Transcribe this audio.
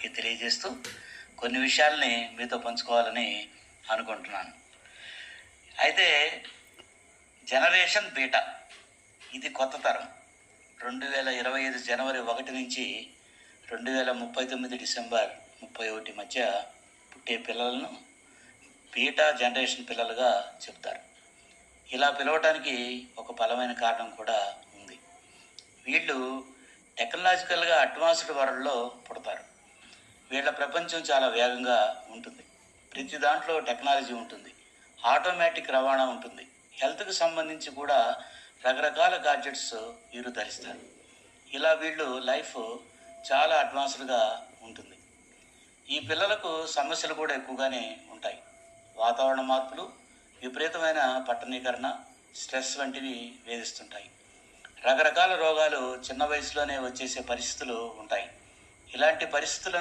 తెలియజేస్తూ కొన్ని విషయాల్ని మీతో పంచుకోవాలని అనుకుంటున్నాను. అయితే జనరేషన్ బీటా ఇది కొత్త తరం. 2025 జనవరి 1 నుంచి 2039 డిసెంబర్ 31 మధ్య పుట్టే పిల్లలను బీటా జనరేషన్ పిల్లలుగా చెప్తారు. ఇలా పిలవటానికి ఒక బలమైన కారణం కూడా ఉంది. వీళ్ళు టెక్నాలజికల్గా అడ్వాన్స్డ్ వరల్డ్లో పుడతారు. వీళ్ళ ప్రపంచం చాలా వేగంగా ఉంటుంది. ప్రతి దాంట్లో టెక్నాలజీ ఉంటుంది, ఆటోమేటిక్ రవాణా ఉంటుంది, హెల్త్కి సంబంధించి కూడా రకరకాల గాడ్జెట్స్ వీరు ధరిస్తారు. ఇలా వీళ్ళు లైఫ్ చాలా అడ్వాన్స్డ్గా ఉంటుంది. ఈ పిల్లలకు సమస్యలు కూడా ఎక్కువగానే ఉంటాయి. వాతావరణ మార్పులు, విపరీతమైన పట్టణీకరణ, స్ట్రెస్ వంటివి వేధిస్తుంటాయి. రకరకాల రోగాలు చిన్న వయసులోనే వచ్చేసే పరిస్థితులు ఉంటాయి. ఇలాంటి పరిస్థితులను